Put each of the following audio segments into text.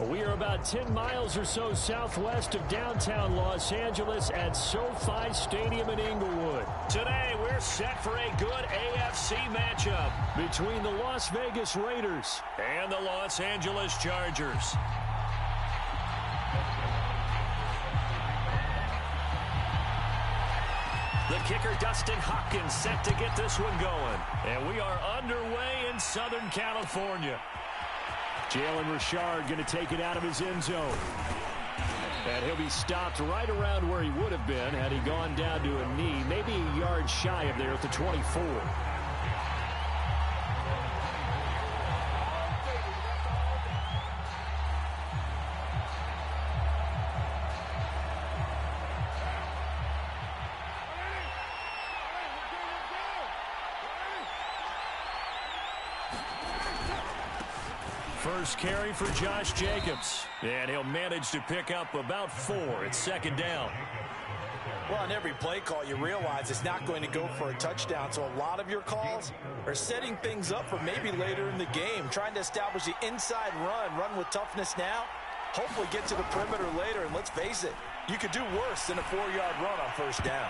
We are about 10 miles or so southwest of downtown Los Angeles at SoFi Stadium in Inglewood. Today, we're set for a good AFC matchup between the Las Vegas Raiders and the Los Angeles Chargers. The kicker, Dustin Hopkins, set to get this one going. And we are underway in Southern California. Jalen Richard going to take it out of his end zone. And he'll be stopped right around where he would have been had he gone down to a knee, maybe a yard shy of there at the 24. First carry for Josh Jacobs. And he'll manage to pick up about 4. It's second down. Well, on every play call, you realize it's not going to go for a touchdown. So a lot of your calls are setting things up for maybe later in the game, trying to establish the inside run with toughness now, hopefully get to the perimeter later. And let's face it, you could do worse than a 4-yard run on first down.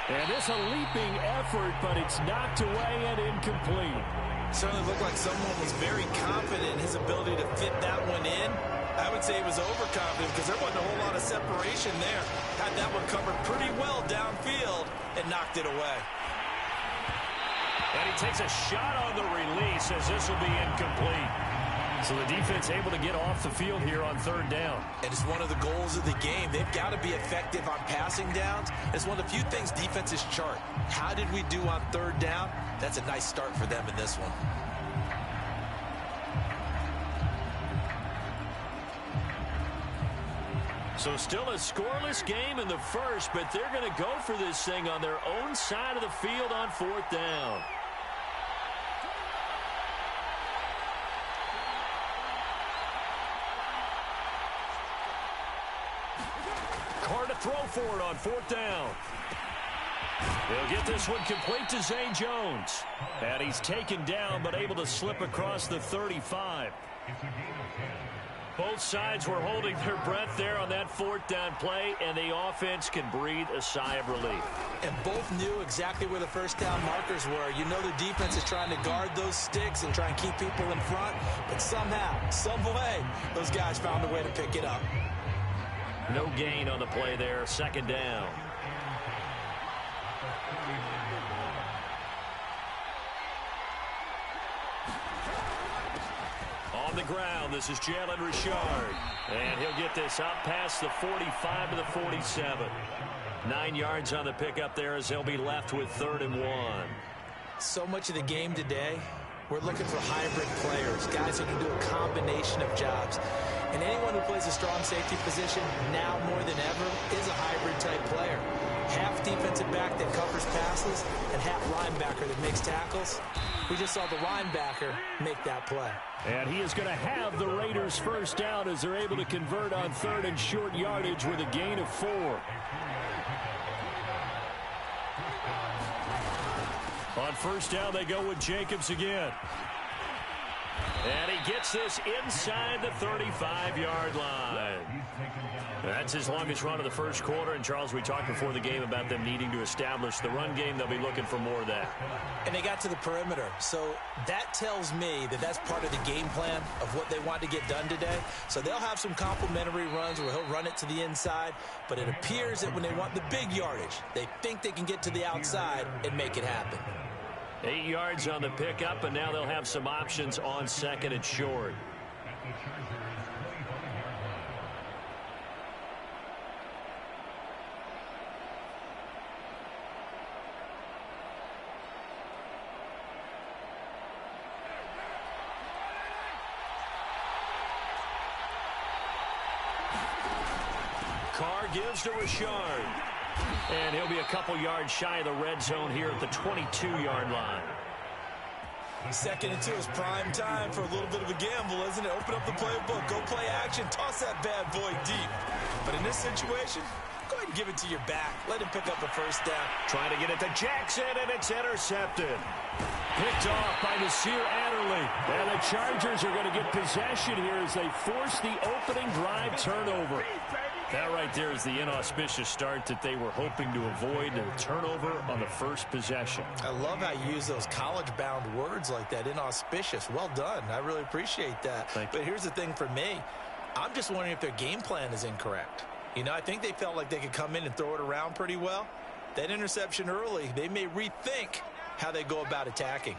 And it's a leaping effort, but it's knocked away and incomplete. Certainly looked like someone was very confident in his ability to fit that one in. I would say he was overconfident because there wasn't a whole lot of separation there. Had that one covered pretty well downfield and knocked it away. And he takes a shot on the release as this will be incomplete. So the defense able to get off the field here on third down. And it's one of the goals of the game. They've got to be effective on passing downs. It's one of the few things defenses chart. How did we do on third down? That's a nice start for them in this one. So still a scoreless game in the first, but they're going to go for this thing on their own side of the field on fourth down. Carr to throw for it on fourth down. He'll get this one complete to Zay Jones. And he's taken down, but able to slip across the 35. Both sides were holding their breath there on that fourth down play, and the offense can breathe a sigh of relief. And both knew exactly where the first down markers were. You know the defense is trying to guard those sticks and try and keep people in front, but somehow, some way, those guys found a way to pick it up. No gain on the play there, second down. On the ground, this is Jalen Richard. And he'll get this up past the 45 to the 47. 9 yards on the pickup there as they'll be left with 3rd and 1. So much of the game today, we're looking for hybrid players, guys who can do a combination of jobs. And anyone who plays a strong safety position now more than ever is a hybrid type player. Half defensive back that covers passes and half linebacker that makes tackles. We just saw the linebacker make that play. And he is going to have the Raiders first down as they're able to convert on 3rd and short yardage with a gain of 4. On first down, they go with Jacobs again. And he gets this inside the 35-yard line. That's his longest run of the first quarter. And, Charles, we talked before the game about them needing to establish the run game. They'll be looking for more of that. And they got to the perimeter. So that tells me that that's part of the game plan of what they want to get done today. So they'll have some complementary runs where he'll run it to the inside. But it appears that when they want the big yardage, they think they can get to the outside and make it happen. 8 yards on the pickup, and now they'll have some options on 2nd and short. Carr gives to Richard. And he'll be a couple yards shy of the red zone here at the 22-yard line. 2nd and 2 is prime time for a little bit of a gamble, isn't it? Open up the playbook, go play action, toss that bad boy deep. But in this situation, go ahead and give it to your back. Let him pick up a first down. Trying to get it to Jackson, and it's intercepted. Picked off by Nasir Adderley. And the Chargers are going to get possession here as they force the opening drive turnover. That right there is the inauspicious start that they were hoping to avoid, a turnover on the first possession. I love how you use those college-bound words like that, inauspicious. Well done. I really appreciate that. But here's the thing for me. I'm just wondering if their game plan is incorrect. You know, I think they felt like they could come in and throw it around pretty well. That interception early, they may rethink how they go about attacking.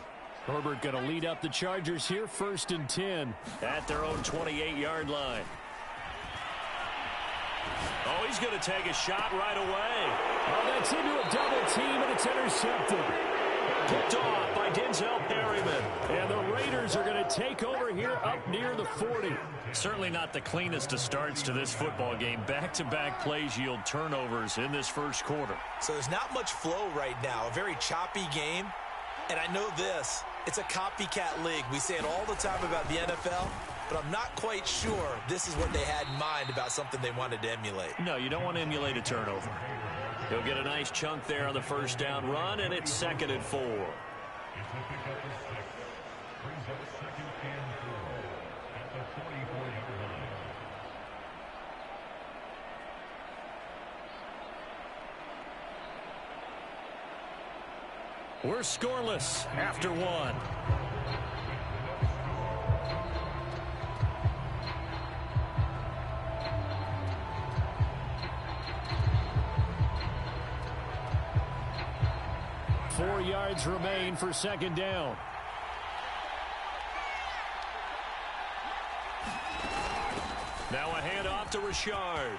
Herbert going to lead up the Chargers here, 1st and 10 at their own 28-yard line. Oh, he's going to take a shot right away. Oh, that's into a double team, and it's intercepted. Picked off by Denzel Perryman. And the Raiders are going to take over here up near the 40. Certainly not the cleanest of starts to this football game. Back-to-back plays yield turnovers in this first quarter. So there's not much flow right now. A very choppy game. And I know this. It's a copycat league. We say it all the time about the NFL. But I'm not quite sure this is what they had in mind about something they wanted to emulate. No, you don't want to emulate a turnover. He'll get a nice chunk there on the first down run, and it's 2nd and 4. We're scoreless after 1. Four yards remain for 2nd down. Now a handoff to Richard.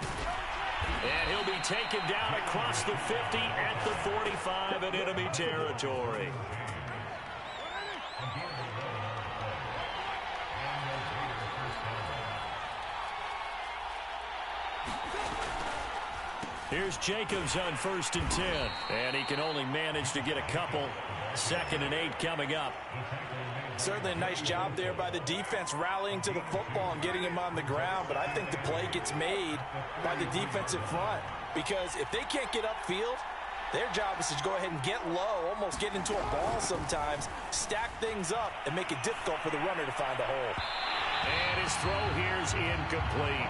And he'll be taken down across the 50 at the 45 in enemy territory. Here's Jacobs on 1st and 10. And he can only manage to get a couple. 2nd and 8 coming up. Certainly a nice job there by the defense rallying to the football and getting him on the ground. But I think the play gets made by the defensive front. Because if they can't get upfield, their job is to go ahead and get low, almost get into a ball sometimes, stack things up, and make it difficult for the runner to find a hole. And his throw here is incomplete.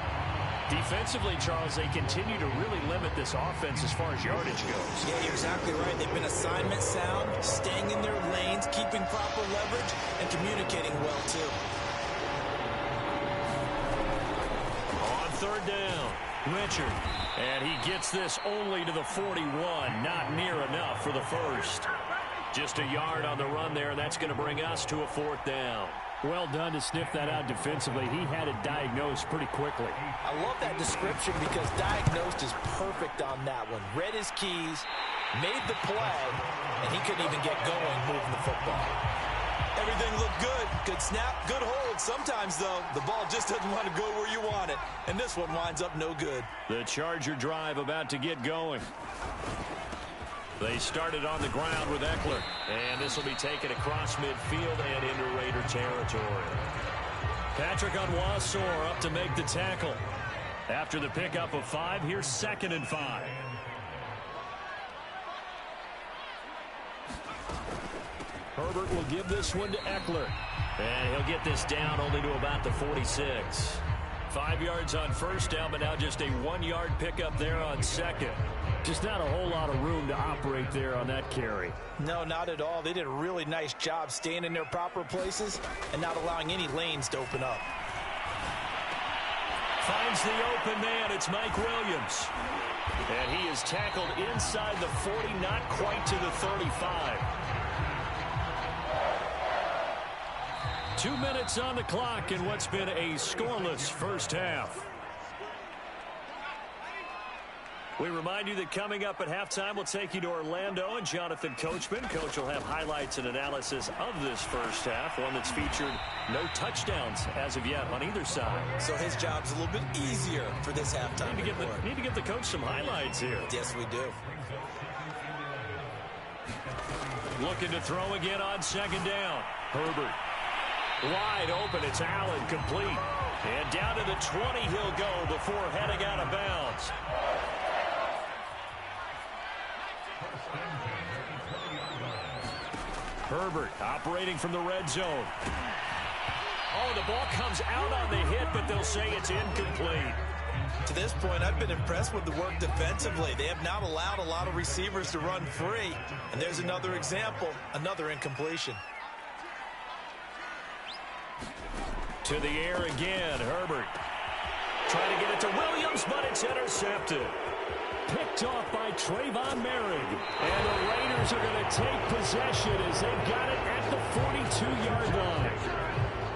Defensively, Charles, they continue to really limit this offense as far as yardage goes. Yeah, you're exactly right. They've been assignment sound, staying in their lanes, keeping proper leverage, and communicating well, too. On 3rd down, Richard. And he gets this only to the 41. Not near enough for the first. Just a yard on the run there, and that's going to bring us to a 4th down. Well done to sniff that out defensively. He had it diagnosed pretty quickly. I love that description because diagnosed is perfect on that one. Read his keys, made the play, and he couldn't even get going moving the football. Everything looked good. Good snap, good hold. Sometimes, though, the ball just doesn't want to go where you want it. And this one winds up no good. The Charger drive about to get going. They started on the ground with Eckler. And this will be taken across midfield and into Raider territory. Patrick Onwuasor up to make the tackle. After the pickup of 5, here's 2nd and 5. Herbert will give this one to Eckler. And he'll get this down only to about the 46. 5 yards on first down, but now just a 1-yard pickup there on 2nd. Just not a whole lot of room to operate there on that carry. No, not at all. They did a really nice job staying in their proper places and not allowing any lanes to open up. Finds the open man. It's Mike Williams. And he is tackled inside the 40, not quite to the 35. 2 minutes on the clock in what's been a scoreless first half. We remind you that coming up at halftime, we'll take you to Orlando and Jonathan Coachman. Coach will have highlights and analysis of this first half, one that's featured no touchdowns as of yet on either side. So his job's a little bit easier for this halftime. Need to give the coach some highlights here. Yes, we do. Looking to throw again on 2nd down. Herbert. Wide open. It's Allen, complete. And down to the 20 he'll go before heading out of bounds. Herbert operating from the red zone. Oh, the ball comes out on the hit, but they'll say it's incomplete. To this point, I've been impressed with the work defensively. They have not allowed a lot of receivers to run free. And there's another example, another incompletion. To the air again, Herbert. Trying to get it to Williams, but it's intercepted. Picked off by Trayvon Merrick. And the Raiders are going to take possession as they've got it at the 42-yard line.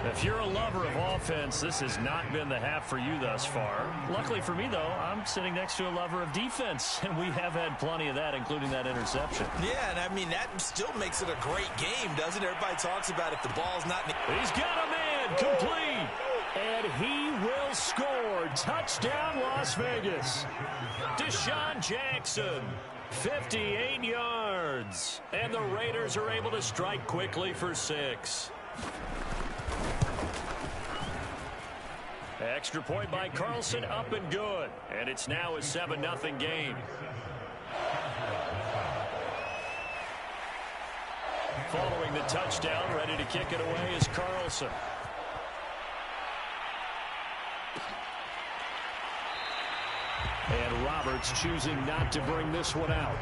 If you're a lover of offense, this has not been the half for you thus far. Luckily for me, though, I'm sitting next to a lover of defense, and we have had plenty of that, including that interception. Yeah, and I mean, that still makes it a great game, doesn't it? Everybody talks about if the ball's not... He's got a man, complete, and he will score. Touchdown, Las Vegas. Deshaun Jackson, 58 yards, and the Raiders are able to strike quickly for 6. Extra point by Carlson, up and good. And it's now a 7-0 game. Following the touchdown, ready to kick it away is Carlson. And Roberts choosing not to bring this one out.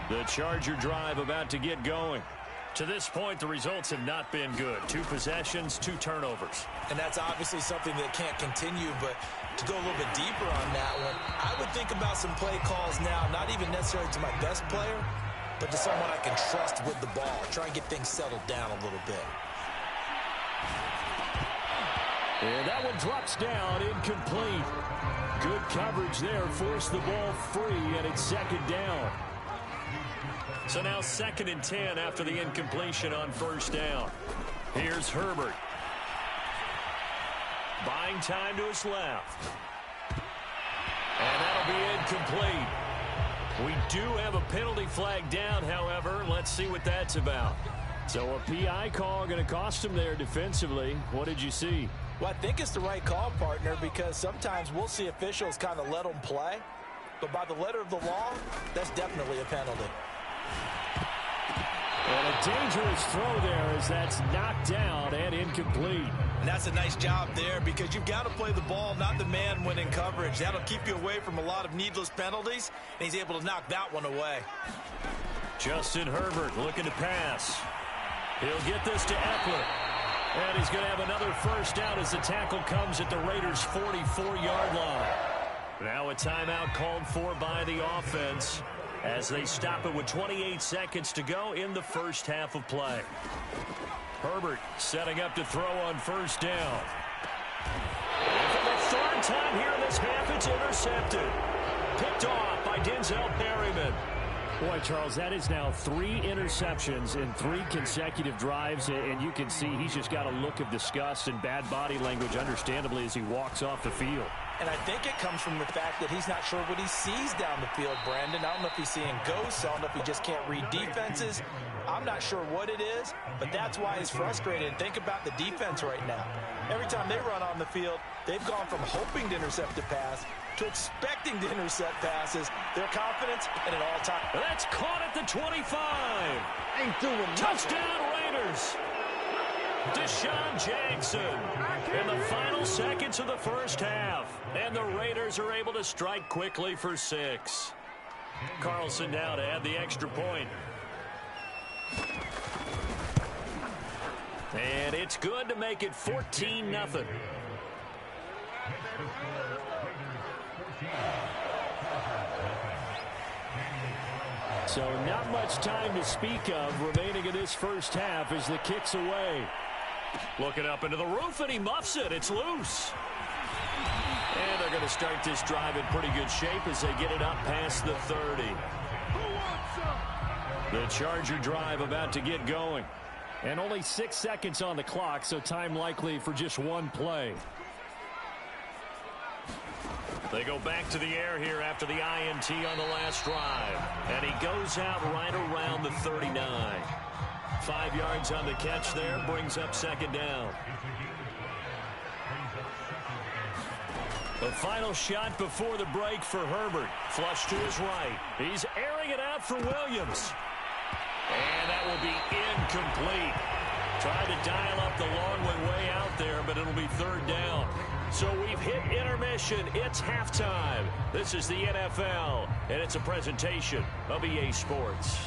The Charger drive about to get going. To this point, the results have not been good. 2 possessions, 2 turnovers. And that's obviously something that can't continue, but to go a little bit deeper on that one, I would think about some play calls now, not even necessarily to my best player, but to someone I can trust with the ball. Try and get things settled down a little bit. And that one drops down, incomplete. Good coverage there, forced the ball free, and it's 2nd down. So now 2nd and 10 after the incompletion on 1st down. Here's Herbert. Buying time to his left. And that'll be incomplete. We do have a penalty flag down, however. Let's see what that's about. So a PI call going to cost him there defensively. What did you see? Well, I think it's the right call, partner, because sometimes we'll see officials kind of let them play. But by the letter of the law, that's definitely a penalty. And a dangerous throw there as that's knocked down and incomplete. And that's a nice job there because you've got to play the ball, not the man when in coverage. That'll keep you away from a lot of needless penalties, and he's able to knock that one away. Justin Herbert looking to pass. He'll get this to Eckler. And he's going to have another 1st down as the tackle comes at the Raiders' 44-yard line. Now a timeout called for by the offense as they stop it with 28 seconds to go in the 1st half of play. Herbert setting up to throw on 1st down. And for the 3rd time here in this half, it's intercepted. Picked off by Denzel Perryman. Boy, Charles, that is now 3 interceptions in 3 consecutive drives, and you can see he's just got a look of disgust and bad body language, understandably, as he walks off the field. And I think it comes from the fact that he's not sure what he sees down the field, Brandon. I don't know if he's seeing ghosts. I don't know if he just can't read defenses. I'm not sure what it is, but that's why he's frustrated. And think about the defense right now. Every time they run on the field, they've gone from hoping to intercept a pass to expecting to intercept passes. Their confidence at an all-time. That's caught at the 25. Ain't doing nothing. Touchdown, Raiders. Deshaun Jackson in the final seconds of the 1st half. And the Raiders are able to strike quickly for 6. Carlson now to add the extra point. And it's good to make it 14-0. So not much time to speak of remaining in this 1st half as the kick's away. Looking up into the roof, and he muffs it. It's loose. And they're going to start this drive in pretty good shape as they get it up past the 30. The Charger drive about to get going. And only 6 seconds on the clock, so time likely for just 1 play. They go back to the air here after the INT on the last drive. And he goes out right around the 39. 5 yards on the catch there, brings up 2nd down. The final shot before the break for Herbert. Flush to his right. He's airing it out for Williams. And that will be incomplete. Tried to dial up the long way out there, but it'll be third down. So we've hit intermission. It's halftime. This is the NFL, and it's a presentation of EA Sports.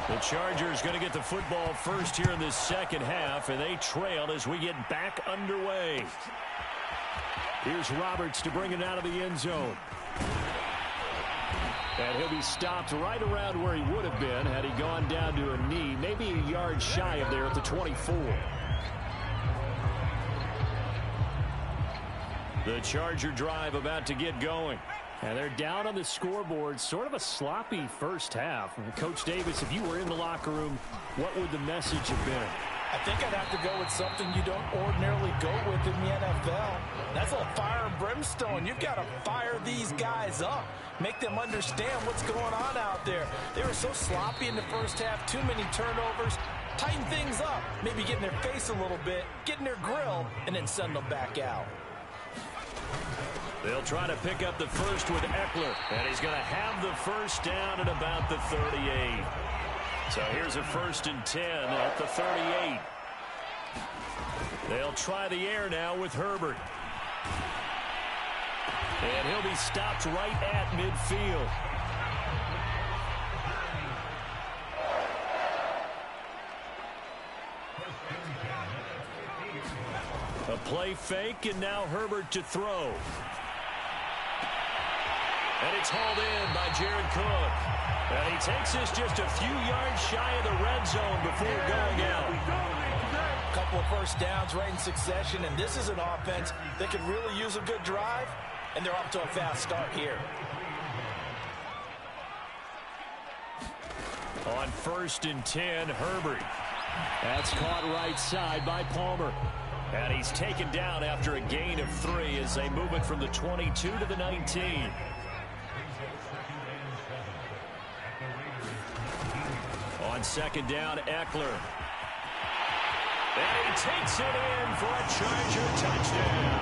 The Chargers going to get the football first here in this second half, and they trail as we get back underway. Here's Roberts to bring it out of the end zone. And he'll be stopped right around where he would have been had he gone down to a knee, maybe a yard shy of there at the 24. The Charger drive about to get going. And they're down on the scoreboard, sort of a sloppy first half. Coach Davis, if you were in the locker room, what would the message have been? I think I'd have to go with something you don't ordinarily go with in the NFL. That's a fire and brimstone. You've got to fire these guys up. Make them understand what's going on out there. They were so sloppy in the first half, too many turnovers. Tighten things up, maybe get in their face a little bit, get in their grill, and then send them back out. They'll try to pick up the first with Eckler, and he's going to have the first down at about the 38. So here's a 1st and 10 at the 38. They'll try the air now with Herbert. And he'll be stopped right at midfield. A play fake, and now Herbert to throw. And it's hauled in by Jared Cook. And he takes this just a few yards shy of the red zone before going out. A couple of first downs right in succession, and this is an offense that could really use a good drive, and they're up to a fast start here. On 1st and 10, Herbert. That's caught right side by Palmer. And he's taken down after a gain of 3 as they move it from the 22 to the 19. On 2nd down, Eckler. And he takes it in for a Charger touchdown.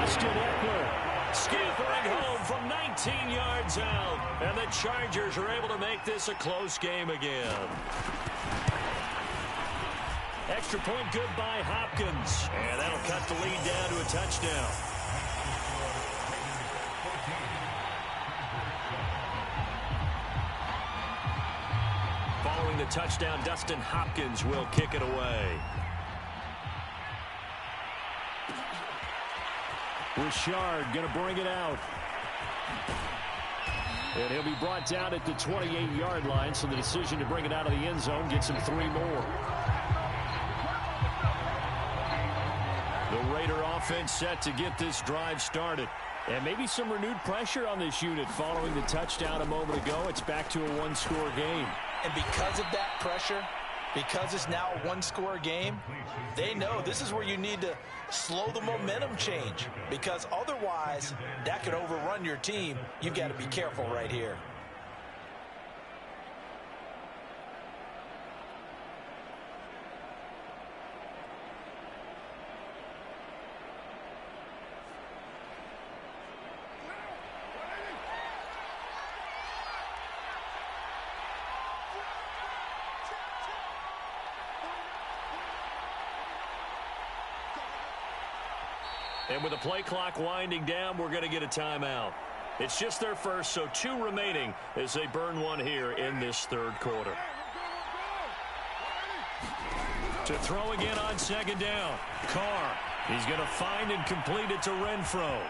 Austin Eckler scampering home from 19 yards out. And the Chargers are able to make this a close game again. Extra point good by Hopkins. And that'll cut the lead down to a touchdown. Following the touchdown, Dustin Hopkins will kick it away. Richard going to bring it out. And he'll be brought down at the 28-yard line, so the decision to bring it out of the end zone gets him 3 more. The Raider offense set to get this drive started. And maybe some renewed pressure on this unit following the touchdown a moment ago. It's back to a 1-score game. And because of that pressure, because it's now a 1-score game, they know this is where you need to slow the momentum change. Because otherwise, that could overrun your team. You've got to be careful right here. And with the play clock winding down, we're going to get a timeout. It's just their first, so 2 remaining as they burn 1 here in this 3rd quarter. To throw again on 2nd down. Carr. He's going to find and complete it to Renfro.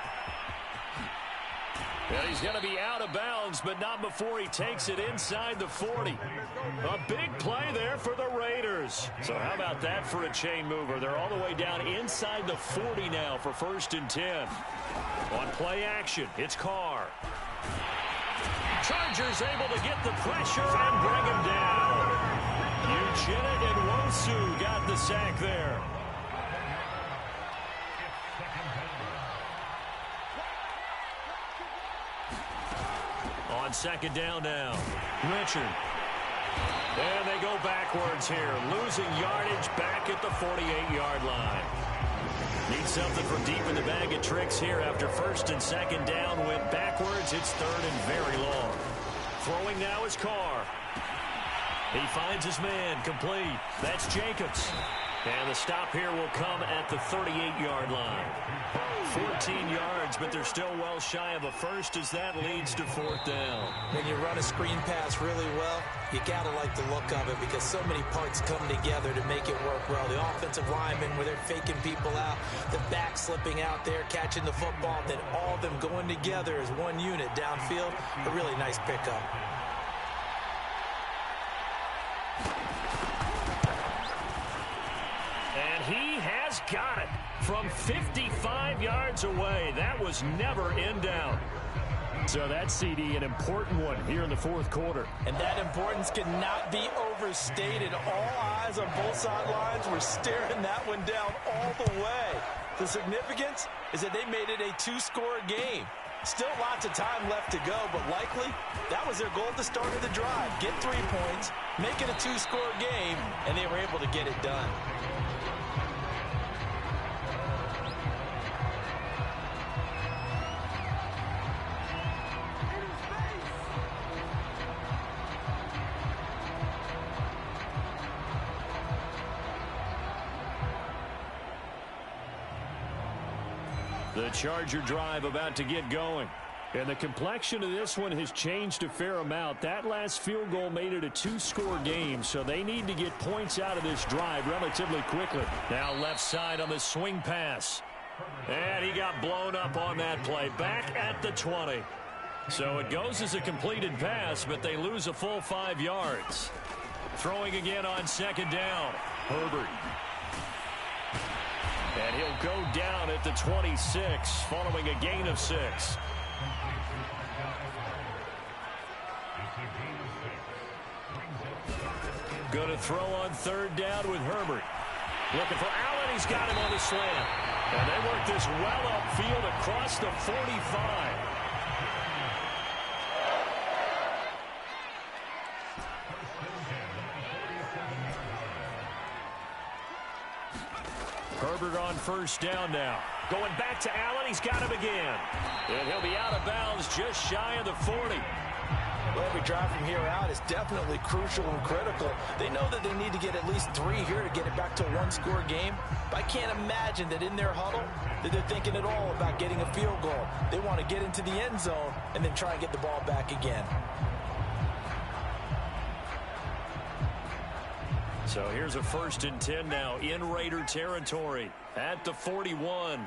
And he's going to be out of bounds, but not before he takes it inside the 40. A big play there for the Raiders. So how about that for a chain mover? They're all the way down inside the 40 now for 1st and 10. On play action, it's Carr. Chargers able to get the pressure and bring him down. Uchenna and Nwosu got the sack there. on second down now. Richard. And they go backwards here, losing yardage back at the 48-yard line. Need something from deep in the bag of tricks here after first and second down. Went backwards. It's third and very long. Throwing now is Carr. He finds his man, complete. That's Jacobs. And the stop here will come at the 38-yard line. 14 yards, but they're still well shy of a first as that leads to fourth down. When you run a screen pass really well, you got to like the look of it because so many parts come together to make it work well. The offensive linemen, where they're faking people out, the back slipping out there, catching the football, then all of them going together as one unit downfield. A really nice pickup. And he has got it from 55 yards away. That was never in doubt. So that CD, an important one here in the fourth quarter. And that importance cannot be overstated. All eyes on both sidelines were staring that one down all the way. The significance is that they made it a two-score game. Still lots of time left to go, but likely that was their goal at the start of the drive. Get 3 points, make it a two-score game, and they were able to get it done. The Charger drive about to get going. And the complexion of this one has changed a fair amount. That last field goal made it a two-score game, so they need to get points out of this drive relatively quickly. Now left side on the swing pass. And he got blown up on that play. Back at the 20. So it goes as a completed pass, but they lose a full 5 yards. Throwing again on second down. Herbert. And he'll go down at the 26 following a gain of 6. Going to throw on third down with Herbert. Looking for Allen. He's got him on the slant. And they work this well upfield across the 45. Herbert on first down now. Going back to Allen. He's got him again. And he'll be out of bounds just shy of the 40. Well, every drive from here out is definitely crucial and critical. They know that they need to get at least 3 here to get it back to a one-score game. But I can't imagine that in their huddle that they're thinking at all about getting a field goal. They want to get into the end zone and then try and get the ball back again. So here's a first and 10 now in Raider territory at the 41.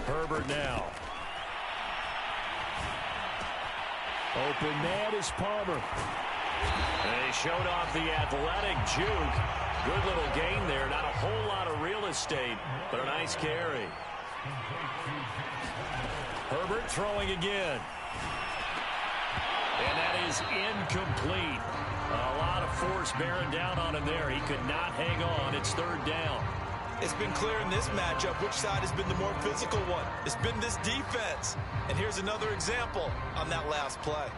Herbert now. Open man is Palmer. And he showed off the athletic juke. Good little gain there. Not a whole lot of real estate, but a nice carry. Herbert throwing again. And that is incomplete. A lot of force bearing down on him there. He could not hang on. It's third down. It's been clear in this matchup which side has been the more physical one. It's been this defense. And here's another example on that last play.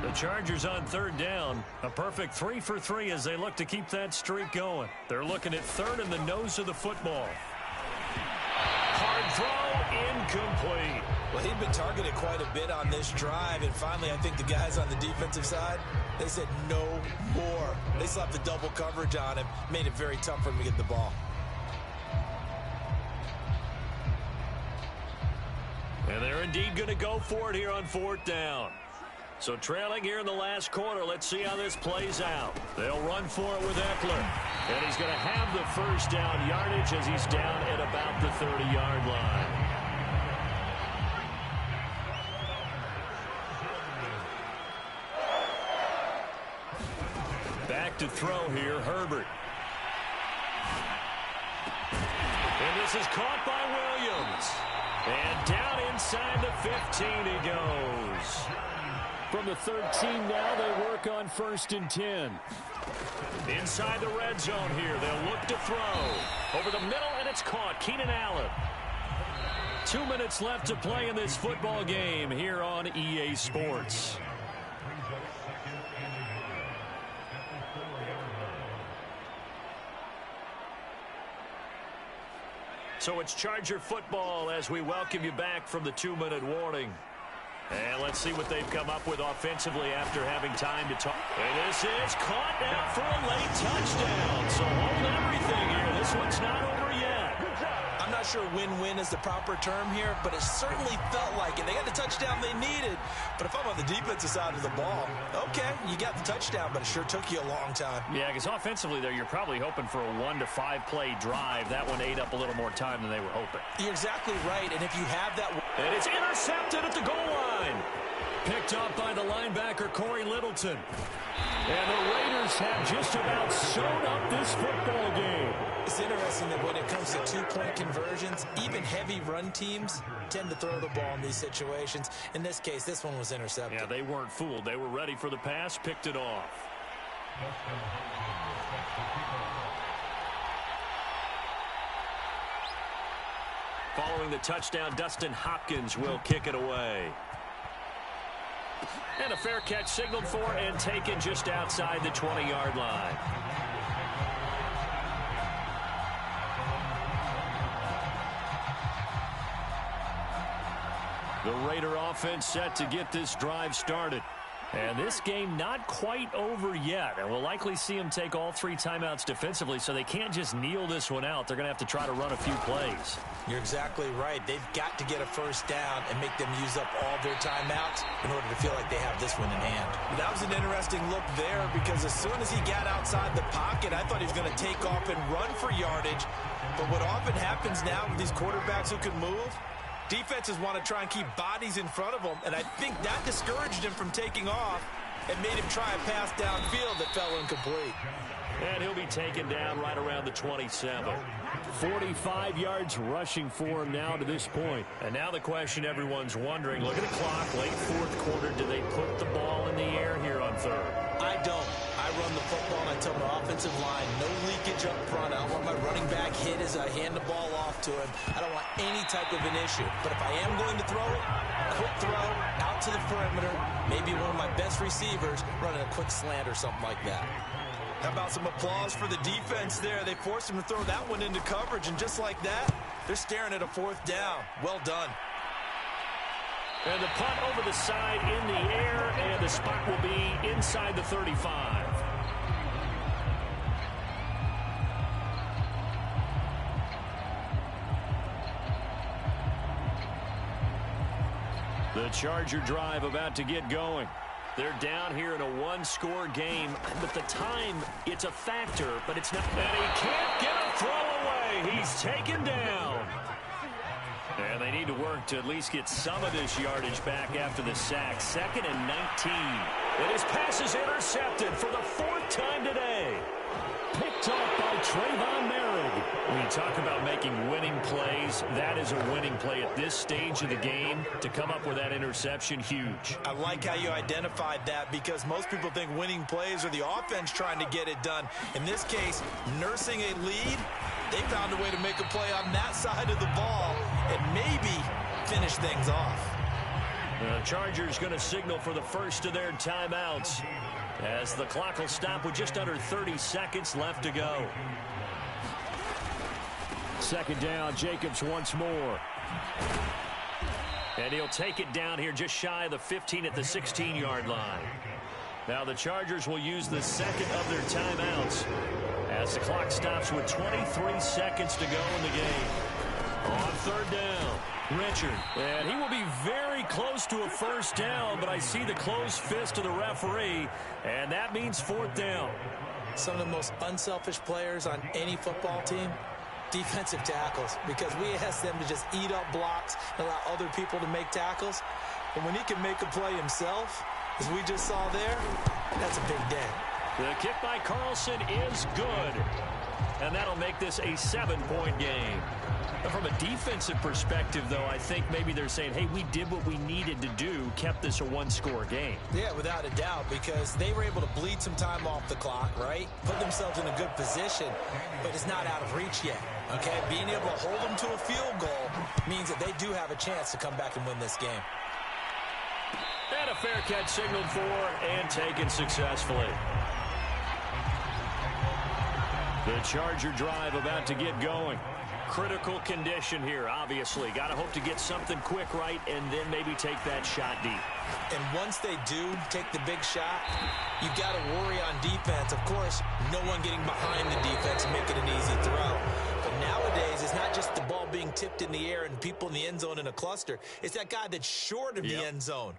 The Chargers on third down. A perfect 3 for 3 as they look to keep that streak going. They're looking at third in the nose of the football. Hard throw, incomplete. Well, he'd been targeted quite a bit on this drive, and finally I think the guys on the defensive side, they said no more. They slapped the double coverage on him, made it very tough for him to get the ball. And they're indeed going to go for it here on fourth down. So trailing here in the last quarter, let's see how this plays out. They'll run for it with Eckler. And he's going to have the first down yardage as he's down at about the 30-yard line. Back to throw here, Herbert. And this is caught by Williams. And down inside the 15 he goes. From the 13 now, they work on first and 10. Inside the red zone here, they'll look to throw. Over the middle, and it's caught. Keenan Allen. 2 minutes left to play in this football game here on EA Sports. So it's Charger football as we welcome you back from the 2-minute warning. And let's see what they've come up with offensively after having time to talk. And this is caught now for a late touchdown. So hold everything here. This one's not over yet. I'm not sure win-win is the proper term here, but it certainly felt like it. They got the touchdown they needed. But if I'm on the defensive side of the ball, okay, you got the touchdown, but it sure took you a long time. Yeah, because offensively there, you're probably hoping for a 1 to 5 play drive. That one ate up a little more time than they were hoping. You're exactly right, and if you have that... And it's intercepted at the goal line. Picked up by the linebacker, Corey Littleton. And the Raiders have just about sewn up this football game. It's interesting that when it comes to two-point conversions, even heavy run teams tend to throw the ball in these situations. In this case, this one was intercepted. Yeah, they weren't fooled. They were ready for the pass, picked it off. Following the touchdown, Dustin Hopkins will kick it away. And a fair catch signaled for and taken just outside the 20-yard line. The Raider offense set to get this drive started. And this game not quite over yet. And we'll likely see them take all 3 timeouts defensively, so they can't just kneel this one out. They're going to have to try to run a few plays. You're exactly right. They've got to get a first down and make them use up all their timeouts in order to feel like they have this one in hand. That was an interesting look there because as soon as he got outside the pocket, I thought he was going to take off and run for yardage. But what often happens now with these quarterbacks who can move, defenses want to try and keep bodies in front of them, and I think that discouraged him from taking off and made him try a pass downfield that fell incomplete. And he'll be taken down right around the 27. 45 yards rushing for him now to this point. And now the question everyone's wondering, look at the clock, late fourth quarter, do they put the ball in the air here on third? I don't. I run the football and I tell my offensive line, no leakage up front. I don't want my running back hit as I hand the ball off to him. I don't want any type of an issue. But if I am going to throw it, quick throw, out to the perimeter, maybe one of my best receivers running a quick slant or something like that. How about some applause for the defense there? They forced him to throw that one into coverage, and just like that, they're staring at a fourth down. Well done. And the punt over the side in the air, and the spot will be inside the 35. The Charger drive about to get going. They're down here in a one-score game, but the time, it's a factor, but it's not. And he can't get a throw away. He's taken down. And they need to work to at least get some of this yardage back after the sack. 2nd and 19. And his pass is intercepted for the 4th time today. Picked up by Trayvon Merrick. When you talk about making winning plays, that is a winning play at this stage of the game. To come up with that interception, huge. I like how you identified that because most people think winning plays are the offense trying to get it done. In this case, nursing a lead, they found a way to make a play on that side of the ball and maybe finish things off. The Chargers going to signal for the first of their timeouts as the clock will stop with just under 30 seconds left to go. 2nd down, Jacobs once more. And he'll take it down here just shy of the 15 at the 16-yard line. Now the Chargers will use the second of their timeouts as the clock stops with 23 seconds to go in the game. On 3rd down, Richard. And he will be very close to a first down, but I see the closed fist of the referee, and that means 4th down. Some of the most unselfish players on any football team, defensive tackles, because we ask them to just eat up blocks and allow other people to make tackles. But when he can make a play himself, as we just saw there, that's a big day. The kick by Carlson is good, and that'll make this a 7-point game. From a defensive perspective, though, I think maybe they're saying, hey, we did what we needed to do, kept this a one-score game. Yeah, without a doubt, because they were able to bleed some time off the clock, right? Put themselves in a good position, but it's not out of reach yet. Okay, being able to hold them to a field goal means that they do have a chance to come back and win this game. And a fair catch signaled for and taken successfully. The Charger drive about to get going. Critical condition here, obviously. Got to hope to get something quick right and then maybe take that shot deep. And once they do take the big shot, you've got to worry on defense. Of course, no one getting behind the defense and making an easy throw. But nowadays, it's not just the ball being tipped in the air and people in the end zone in a cluster. It's that guy that's short of the end zone